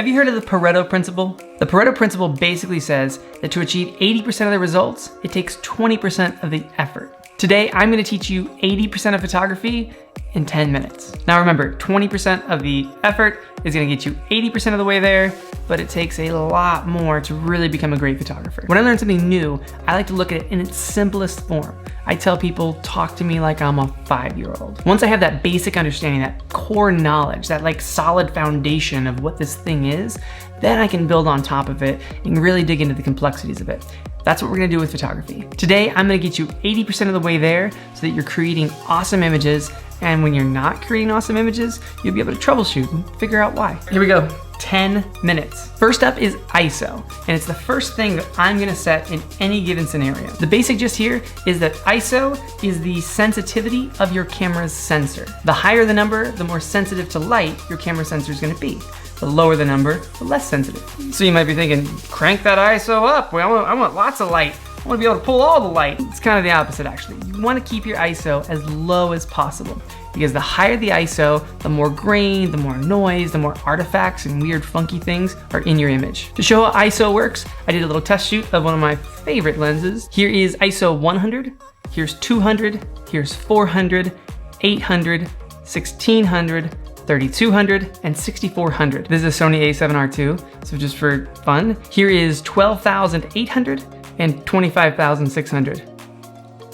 Have you heard of the Pareto principle? The Pareto principle basically says that to achieve 80% of the results, it takes 20% of the effort. Today, I'm gonna teach you 80% of photography in 10 minutes. Now remember, 20% of the effort is gonna get you 80% of the way there, but it takes a lot more to really become a great photographer. When I learn something new, I like to look at it in its simplest form. I tell people, talk to me like I'm a 5-year-old. Once I have that basic understanding, that core knowledge, that like solid foundation of what this thing is, then I can build on top of it and really dig into the complexities of it. That's what we're gonna do with photography. Today, I'm gonna get you 80% of the way there so that you're creating awesome images, and when you're not creating awesome images, you'll be able to troubleshoot and figure out why. Here we go, 10 minutes. First up is ISO, and it's the first thing that I'm gonna set in any given scenario. The basic gist here is that ISO is the sensitivity of your camera's sensor. The higher the number, the more sensitive to light your camera sensor is gonna be. The lower the number, the less sensitive. So you might be thinking, crank that ISO up. Well, I want lots of light. I want to be able to pull all the light. It's kind of the opposite actually. You want to keep your ISO as low as possible because the higher the ISO, the more grain, the more noise, the more artifacts and weird funky things are in your image. To show how ISO works, I did a little test shoot of one of my favorite lenses. Here is ISO 100, here's 200, here's 400, 800, 1600, 3200 and 6400. This is a Sony a7R II, so just for fun. Here is 12,800 and 25,600.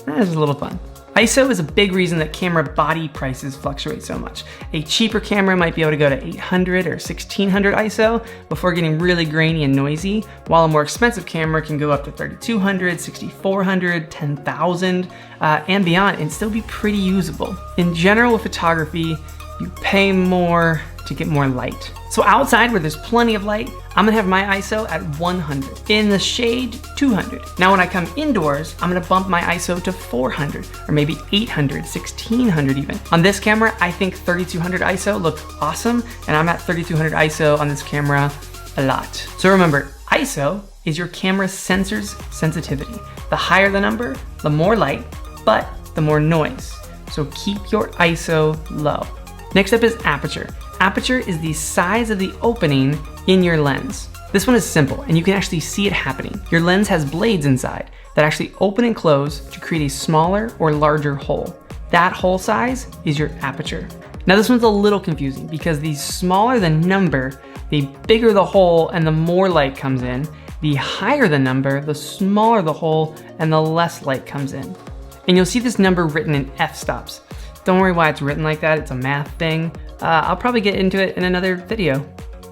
That is a little fun. ISO is a big reason that camera body prices fluctuate so much. A cheaper camera might be able to go to 800 or 1600 ISO before getting really grainy and noisy, while a more expensive camera can go up to 3200, 6400, 10,000, and beyond and still be pretty usable. In general with photography, you pay more to get more light. So outside where there's plenty of light, I'm gonna have my ISO at 100. In the shade, 200. Now when I come indoors, I'm gonna bump my ISO to 400, or maybe 800, 1600 even. On this camera, I think 3200 ISO looks awesome, and I'm at 3200 ISO on this camera a lot. So remember, ISO is your camera's sensor's sensitivity. The higher the number, the more light, but the more noise. So keep your ISO low. Next up is aperture. Aperture is the size of the opening in your lens. This one is simple and you can actually see it happening. Your lens has blades inside that actually open and close to create a smaller or larger hole. That hole size is your aperture. Now this one's a little confusing because the smaller the number, the bigger the hole and the more light comes in. The higher the number, the smaller the hole and the less light comes in. And you'll see this number written in f-stops. Don't worry why it's written like that, it's a math thing. I'll probably get into it in another video.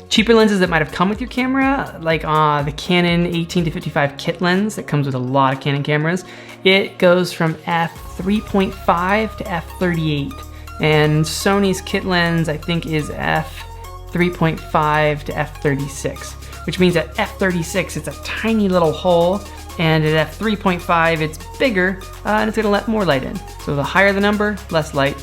Cheaper lenses that might have come with your camera, like the Canon 18-55 kit lens that comes with a lot of Canon cameras, it goes from f3.5 to f38. And Sony's kit lens, I think, is f3.5 to f36, which means at f36, it's a tiny little hole, and at f3.5, it's bigger, and it's gonna let more light in. So the higher the number, less light,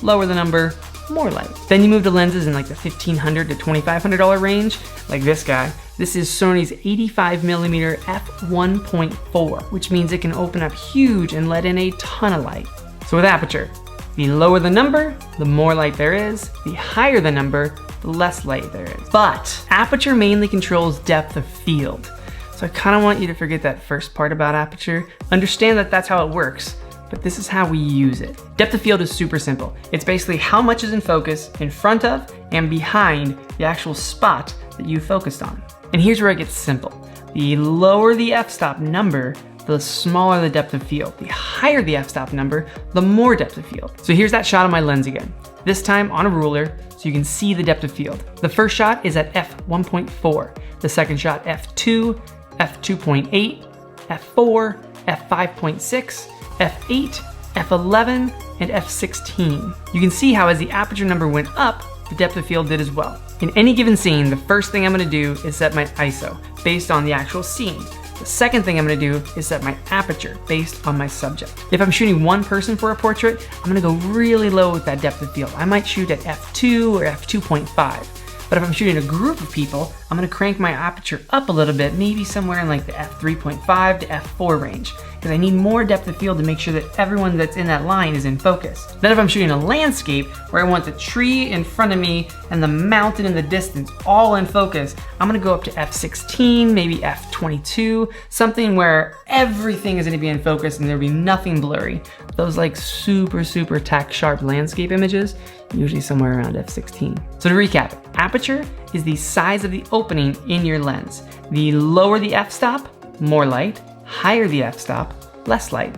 lower the number, more light. Then you move to lenses in like the $1,500 to $2,500 range, like this guy. This is Sony's 85mm f1.4, which means it can open up huge and let in a ton of light. So with aperture, the lower the number, the more light there is. The higher the number, the less light there is. But aperture mainly controls depth of field. So I kind of want you to forget that first part about aperture. Understand that that's how it works, but this is how we use it. Depth of field is super simple. It's basically how much is in focus in front of and behind the actual spot that you focused on. And here's where it gets simple. The lower the f-stop number, the smaller the depth of field. The higher the f-stop number, the more depth of field. So here's that shot of my lens again. This time on a ruler, so you can see the depth of field. The first shot is at f1.4. The second shot, f2, f2.8, f4, f5.6, f8, f11, and f16. You can see how as the aperture number went up, the depth of field did as well. In any given scene, the first thing I'm gonna do is set my ISO based on the actual scene. The second thing I'm gonna do is set my aperture based on my subject. If I'm shooting one person for a portrait, I'm gonna go really low with that depth of field. I might shoot at f2 or f2.5. But if I'm shooting a group of people, I'm gonna crank my aperture up a little bit, maybe somewhere in like the f3.5 to f4 range, because I need more depth of field to make sure that everyone that's in that line is in focus. Then if I'm shooting a landscape where I want the tree in front of me and the mountain in the distance all in focus, I'm gonna go up to f16, maybe f22, something where everything is gonna be in focus and there'll be nothing blurry. Those like super tack sharp landscape images, usually somewhere around f16. So to recap, aperture is the size of the opening in your lens. The lower the f-stop, more light. Higher the f-stop, less light.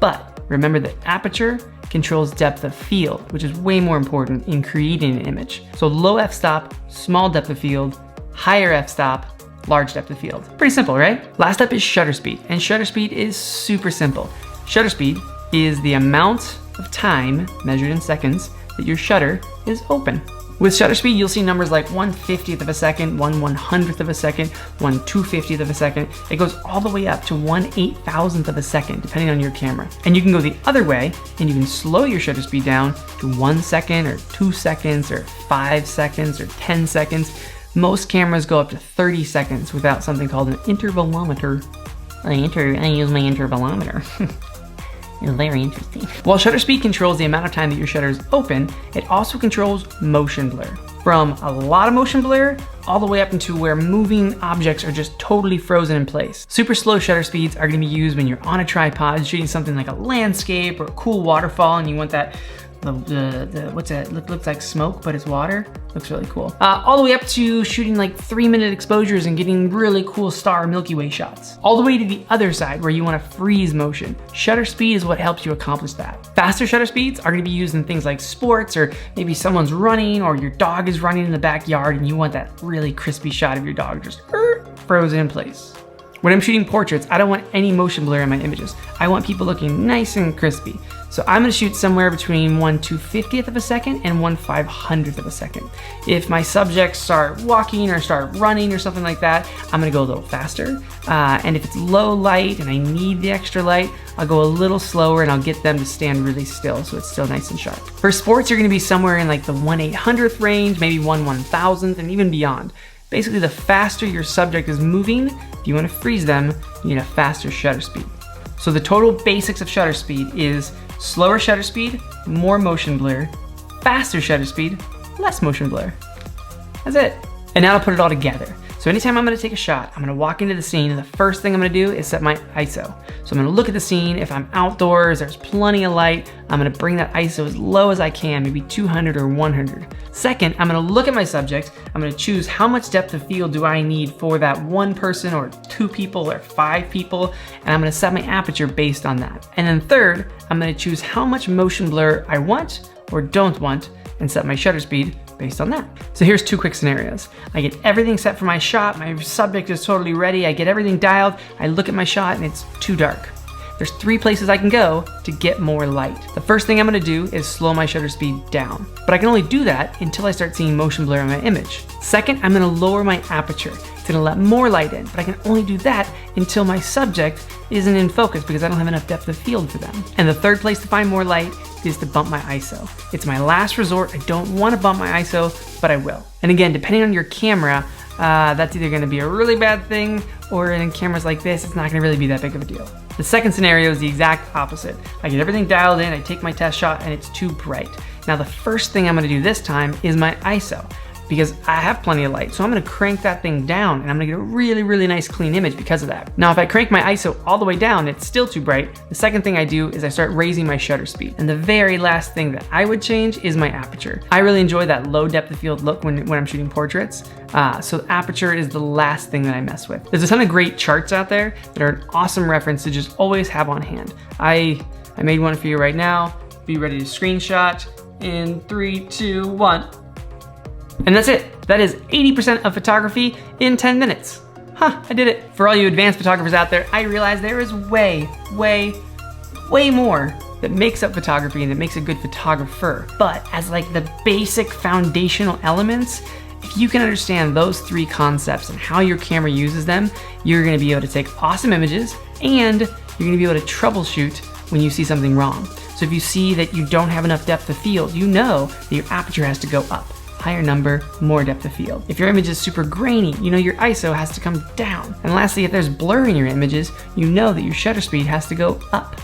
But remember that aperture controls depth of field, which is way more important in creating an image. So low f-stop, small depth of field, higher f-stop, large depth of field. Pretty simple, right? Last up is shutter speed, and shutter speed is super simple. Shutter speed is the amount of time, measured in seconds, that your shutter is open. With shutter speed, you'll see numbers like 1/50th of a second, 1/100th of a second, 1/250th of a second. It goes all the way up to 1/8000th of a second, depending on your camera. And you can go the other way, and you can slow your shutter speed down to 1 second, or 2 seconds, or 5 seconds, or 10 seconds. Most cameras go up to 30 seconds without something called an intervalometer. I use my intervalometer. It's very interesting. While shutter speed controls the amount of time that your shutter is open, it also controls motion blur. From a lot of motion blur all the way up into where moving objects are just totally frozen in place. Super slow shutter speeds are gonna be used when you're on a tripod shooting something like a landscape or a cool waterfall and you want that what's that? Looks like smoke, but it's water. Looks really cool. All the way up to shooting like 3-minute exposures and getting really cool star Milky Way shots. All the way to the other side where you want to freeze motion. Shutter speed is what helps you accomplish that. Faster shutter speeds are going to be used in things like sports, or maybe someone's running or your dog is running in the backyard and you want that really crispy shot of your dog just frozen in place. When I'm shooting portraits, I don't want any motion blur in my images. I want people looking nice and crispy. So I'm gonna shoot somewhere between 1/250th of a second and 1/500th of a second. If my subjects start walking or start running or something like that, I'm gonna go a little faster. And if it's low light and I need the extra light, I'll go a little slower and I'll get them to stand really still so it's still nice and sharp. For sports, you're gonna be somewhere in like the 1/800th range, maybe 1/1000th, and even beyond. Basically, the faster your subject is moving, if you want to freeze them, you need a faster shutter speed. So the total basics of shutter speed is slower shutter speed, more motion blur, faster shutter speed, less motion blur. That's it. And now to put it all together. So anytime I'm gonna take a shot, I'm gonna walk into the scene and the first thing I'm gonna do is set my ISO. So I'm gonna look at the scene. If I'm outdoors, there's plenty of light, I'm gonna bring that ISO as low as I can, maybe 200 or 100. Second, I'm gonna look at my subject. I'm gonna choose how much depth of field do I need for that one person or 2 people or 5 people, and I'm gonna set my aperture based on that. And then third, I'm gonna choose how much motion blur I want or don't want and set my shutter speed based on that. So here's 2 quick scenarios. I get everything set for my shot, my subject is totally ready, I get everything dialed, I look at my shot and it's too dark. There's 3 places I can go to get more light. The first thing I'm gonna do is slow my shutter speed down, but I can only do that until I start seeing motion blur in my image. Second, I'm gonna lower my aperture. It's gonna let more light in, but I can only do that until my subject isn't in focus because I don't have enough depth of field for them. And the third place to find more light is to bump my ISO. It's my last resort. I don't want to bump my ISO, but I will. And again, depending on your camera, that's either gonna be a really bad thing, or in cameras like this, it's not gonna really be that big of a deal. The second scenario is the exact opposite. I get everything dialed in, I take my test shot, and it's too bright. Now the first thing I'm gonna do this time is my ISO, because I have plenty of light. So I'm gonna crank that thing down and I'm gonna get a really, really nice clean image because of that. Now, if I crank my ISO all the way down, it's still too bright. The second thing I do is I start raising my shutter speed. And the very last thing that I would change is my aperture. I really enjoy that low depth of field look when I'm shooting portraits. So aperture is the last thing that I mess with. There's a ton of great charts out there that are an awesome reference to just always have on hand. I made one for you right now. Be ready to screenshot in 3, 2, 1. And that's it. That is 80% of photography in 10 minutes. I did it. For all you advanced photographers out there, I realize there is way, way, way more that makes up photography and that makes a good photographer. But as like the basic foundational elements, if you can understand those 3 concepts and how your camera uses them, you're gonna be able to take awesome images and you're gonna be able to troubleshoot when you see something wrong. So if you see that you don't have enough depth of field, you know that your aperture has to go up. higher number, more depth of field. If your image is super grainy, you know your ISO has to come down. And lastly, if there's blur in your images, you know that your shutter speed has to go up.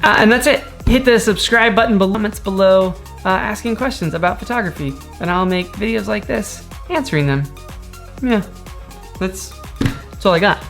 And that's it. Hit the subscribe button below, comments below, asking questions about photography, and I'll make videos like this answering them. Yeah, that's all I got.